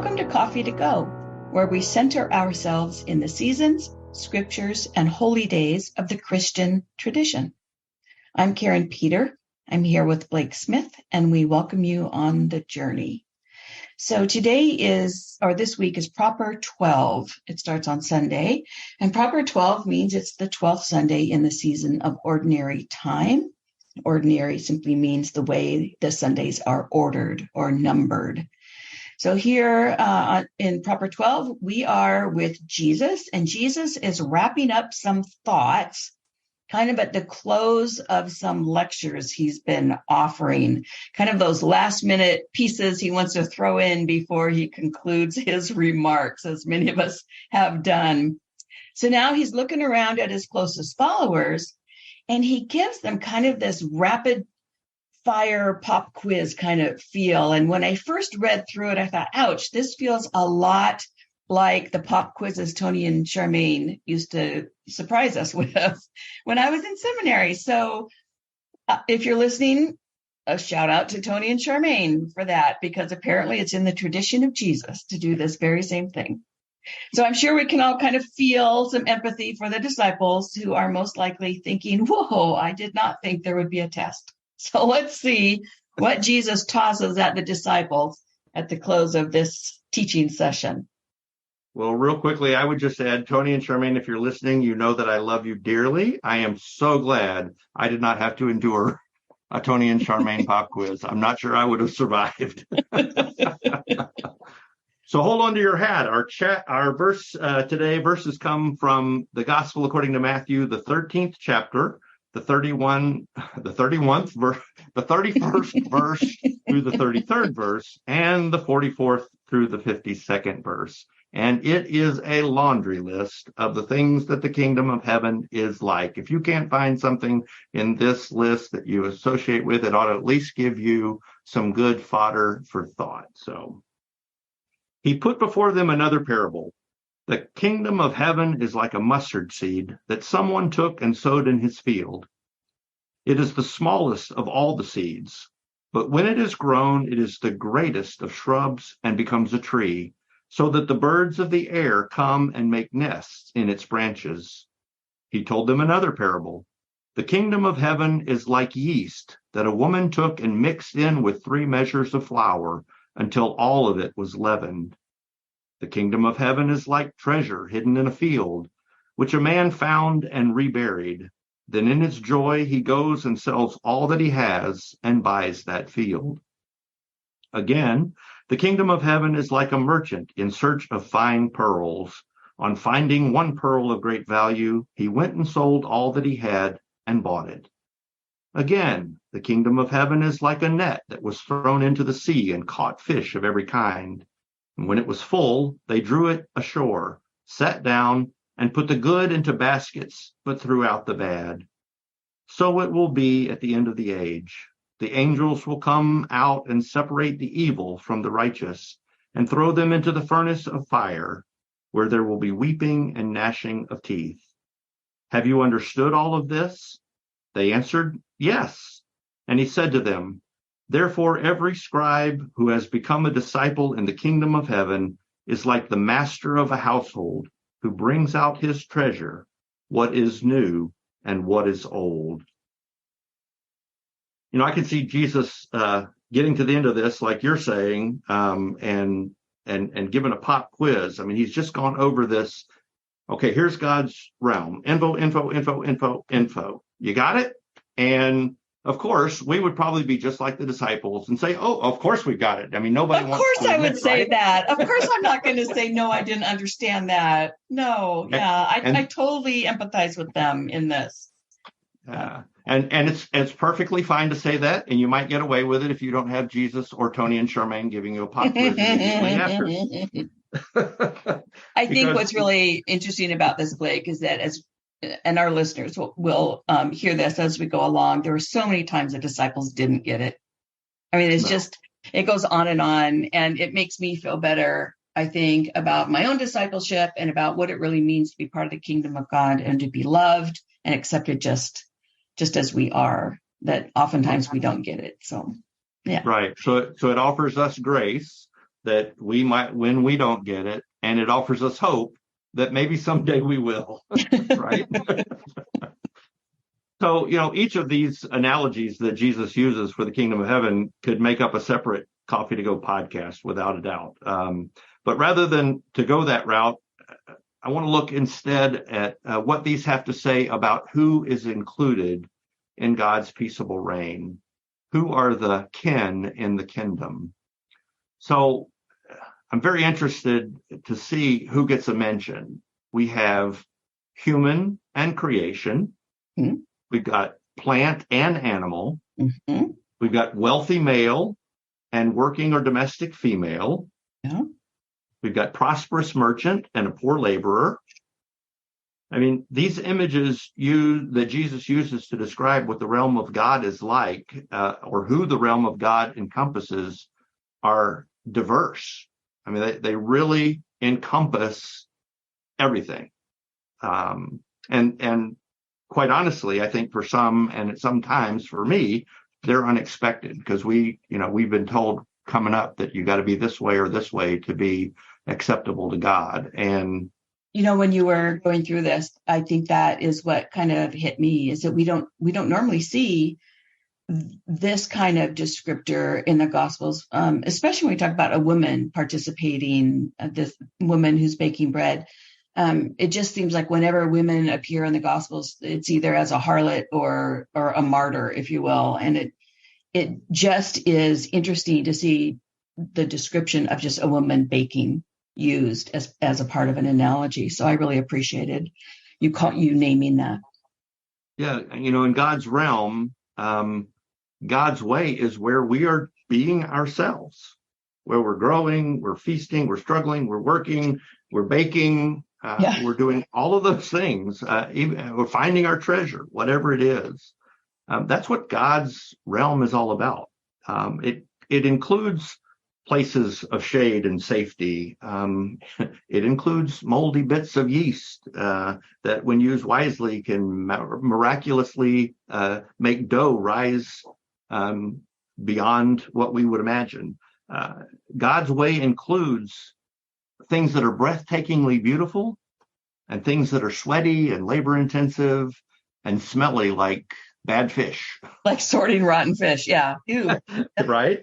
Welcome to Coffee to Go, where we center ourselves in the seasons, scriptures, and holy days of the Christian tradition. I'm Karin Peter. I'm here with Blake Smith, and we welcome you on the journey. So this week is Proper 12. It starts on Sunday, and Proper 12 means it's the 12th Sunday in the season of ordinary time. Ordinary simply means the way the Sundays are ordered or numbered. So here in Proper 12, we are with Jesus, and Jesus is wrapping up some thoughts kind of at the close of some lectures he's been offering, kind of those last minute pieces he wants to throw in before he concludes his remarks, as many of us have done. So now he's looking around at his closest followers, and he gives them kind of this rapid fire pop quiz kind of feel. And when I first read through it, I thought, ouch, this feels a lot like the pop quizzes Tony and Charmaine used to surprise us with when I was in seminary. So if you're listening, a shout out to Tony and Charmaine for that, because apparently it's in the tradition of Jesus to do this very same thing. So I'm sure we can all kind of feel some empathy for the disciples who are most likely thinking, whoa, I did not think there would be a test. So let's see what Jesus tosses at the disciples at the close of this teaching session. Well, real quickly, I would just add, Tony and Charmaine, if you're listening, you know that I love you dearly. I am so glad I did not have to endure a Tony and Charmaine pop quiz. I'm not sure I would have survived. So hold on to your hat. Our verse today, verses come from the Gospel according to Matthew, the 13th chapter, the 31st verse, the 31st verse through the 33rd verse, and the 44th through the 52nd verse. And it is a laundry list of the things that the kingdom of heaven is like. If you can't find something in this list that you associate with, it ought to at least give you some good fodder for thought. So he put before them another parable. The kingdom of heaven is like a mustard seed that someone took and sowed in his field. It is the smallest of all the seeds, but when it is grown, it is the greatest of shrubs and becomes a tree, so that the birds of the air come and make nests in its branches. He told them another parable. The kingdom of heaven is like yeast that a woman took and mixed in with 3 measures of flour until all of it was leavened. The kingdom of heaven is like treasure hidden in a field, which a man found and reburied. Then in his joy he goes and sells all that he has and buys that field. Again, the kingdom of heaven is like a merchant in search of fine pearls. On finding one pearl of great value, he went and sold all that he had and bought it. Again, the kingdom of heaven is like a net that was thrown into the sea and caught fish of every kind. And when it was full, they drew it ashore, sat down, and put the good into baskets, but threw out the bad. So it will be at the end of the age. The angels will come out and separate the evil from the righteous and throw them into the furnace of fire, where there will be weeping and gnashing of teeth. Have you understood all of this? They answered, yes. And he said to them, therefore, every scribe who has become a disciple in the kingdom of heaven is like the master of a household who brings out his treasure, what is new and what is old. You know, I can see Jesus getting to the end of this, like you're saying, and given a pop quiz. I mean, he's just gone over this. Okay, here's God's realm. Info. You got it? And of course, we would probably be just like the disciples and say, oh, of course we got it. I mean, nobody wants to admit, Of course I would say right? that. Of course I'm not going to say, no, I didn't understand that. No, yeah, I totally empathize with them in this. And it's perfectly fine to say that, and you might get away with it if you don't have Jesus or Tony and Charmaine giving you a pop quiz immediately after. I think what's really interesting about this, Blake, is that and our listeners will hear this as we go along, there were so many times the disciples didn't get it. I mean, it goes on, and it makes me feel better, I think, about my own discipleship and about what it really means to be part of the kingdom of God and to be loved and accepted just as we are, that oftentimes we don't get it. So, yeah. Right. So it offers us grace that we might, when we don't get it, and it offers us hope that maybe someday we will, right? So, each of these analogies that Jesus uses for the kingdom of heaven could make up a separate Coffee to Go podcast, without a doubt. But rather than to go that route, I want to look instead at what these have to say about who is included in God's peaceable reign. Who are the kin in the kingdom? So I'm very interested to see who gets a mention. We have human and creation. Mm-hmm. We've got plant and animal. Mm-hmm. We've got wealthy male and working or domestic female. Yeah. We've got prosperous merchant and a poor laborer. I mean, these images that Jesus uses to describe what the realm of God is like, or who the realm of God encompasses, are diverse. I mean, they really encompass everything. And quite honestly, I think for some, and sometimes for me, they're unexpected, because we've been told coming up that you got to be this way or this way to be acceptable to God. And when you were going through this, I think that is what kind of hit me, is that we don't normally see this kind of descriptor in the Gospels, especially when we talk about a woman participating, this woman who's baking bread. It just seems like whenever women appear in the Gospels, it's either as a harlot or a martyr, if you will. And it just is interesting to see the description of just a woman baking used as a part of an analogy. So I really appreciated you naming that. Yeah, in God's realm, God's way is where we are being ourselves, where we're growing, we're feasting, we're struggling, we're working, we're baking, we're doing all of those things, even we're finding our treasure, whatever it is. That's what God's realm is all about. It includes places of shade and safety. It includes moldy bits of yeast that, when used wisely, can miraculously make dough rise beyond what we would imagine. God's way includes things that are breathtakingly beautiful and things that are sweaty and labor intensive and smelly like bad fish. Like sorting rotten fish. Yeah. Ew. Right?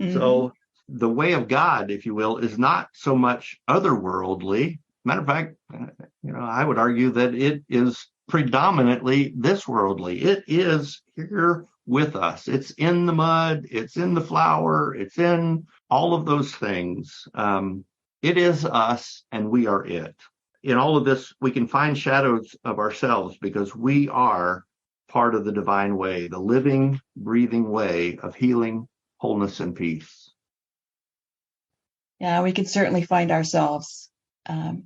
Mm-hmm. So the way of God, if you will, is not so much otherworldly. Matter of fact, I would argue that it is predominantly this worldly. It is here with us. It's in the mud. It's in the flour. It's in all of those things. It is us, and we are it. In all of this, we can find shadows of ourselves, because we are part of the divine way, the living, breathing way of healing, wholeness, and peace. Yeah, we can certainly find ourselves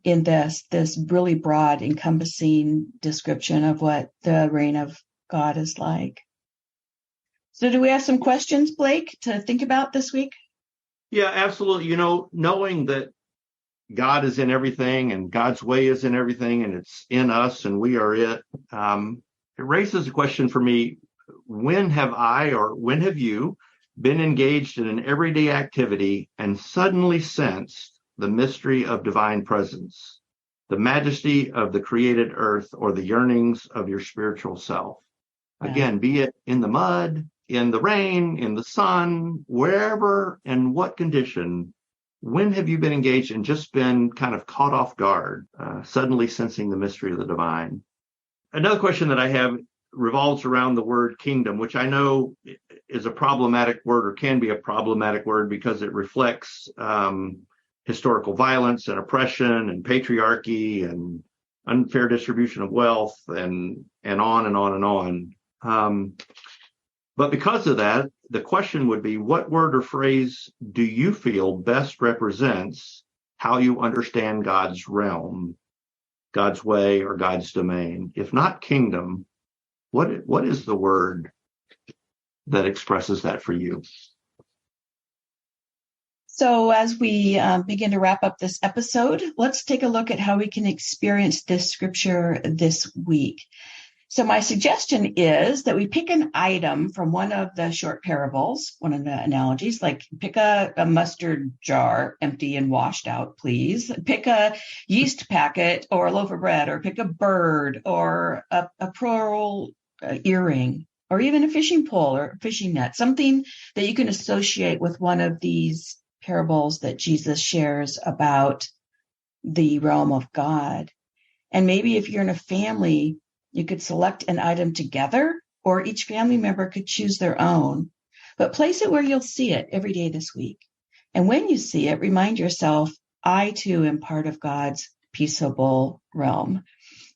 in this really broad, encompassing description of what the reign of God is like. So do we have some questions, Blake, to think about this week? Yeah, absolutely. Knowing that God is in everything and God's way is in everything and it's in us and we are it, it raises a question for me. When have I, or when have you, been engaged in an everyday activity and suddenly sensed the mystery of divine presence, the majesty of the created earth, or the yearnings of your spiritual self? Again, be it in the mud, in the rain, in the sun, wherever and what condition, when have you been engaged and just been kind of caught off guard, suddenly sensing the mystery of the divine? Another question that I have revolves around the word kingdom, which I know is a problematic word, or can be a problematic word, because it reflects historical violence and oppression and patriarchy and unfair distribution of wealth and on and on and on. But because of that, the question would be, what word or phrase do you feel best represents how you understand God's realm, God's way, or God's domain? If not kingdom, what is the word that expresses that for you? So as we begin to wrap up this episode, let's take a look at how we can experience this scripture this week. So my suggestion is that we pick an item from one of the short parables, one of the analogies, like pick a mustard jar, empty and washed out, please. Pick a yeast packet or a loaf of bread, or pick a bird or a pearl earring, or even a fishing pole or a fishing net, something that you can associate with one of these parables that Jesus shares about the realm of God. And maybe if you're in a family, you could select an item together, or each family member could choose their own, but place it where you'll see it every day this week. And when you see it, remind yourself, I too am part of God's peaceable realm,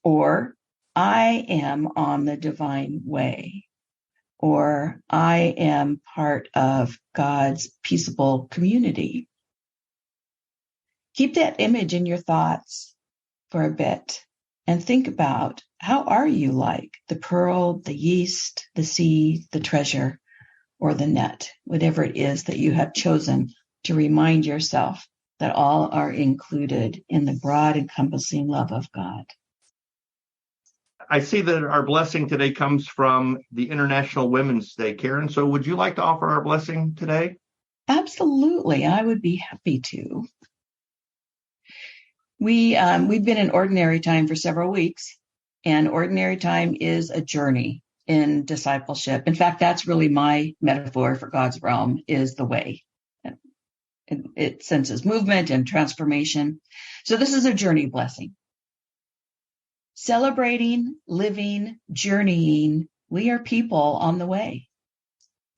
or I am on the divine way, or I am part of God's peaceable community. Keep that image in your thoughts for a bit and think about, how are you like the pearl, the yeast, the seed, the treasure, or the net, whatever it is that you have chosen to remind yourself that all are included in the broad, encompassing love of God. I see that our blessing today comes from the International Women's Day. Karin, so would you like to offer our blessing today? Absolutely. I would be happy to. We've been in ordinary time for several weeks, and ordinary time is a journey in discipleship. In fact, that's really my metaphor for God's realm, is the way. It senses movement and transformation. So this is a journey blessing. Celebrating, living, journeying, we are people on the way.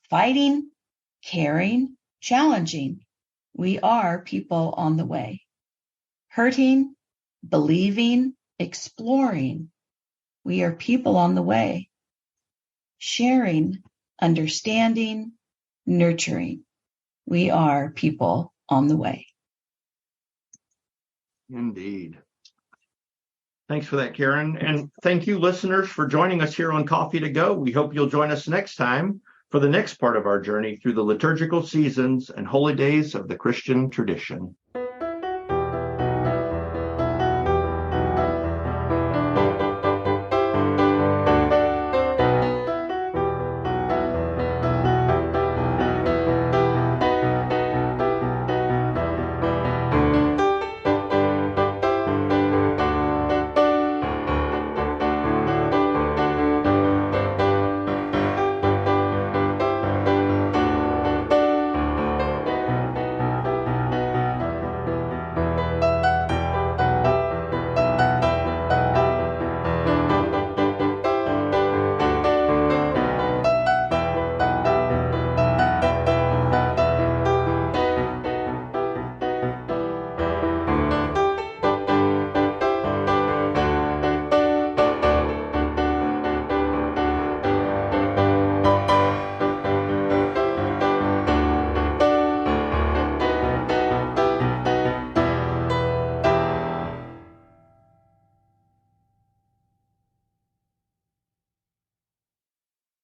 Fighting, caring, challenging, we are people on the way. Hurting, believing, exploring, we are people on the way. Sharing, understanding, nurturing, we are people on the way. Indeed. Thanks for that, Karin. And thank you, listeners, for joining us here on Coffee to Go. We hope you'll join us next time for the next part of our journey through the liturgical seasons and holy days of the Christian tradition.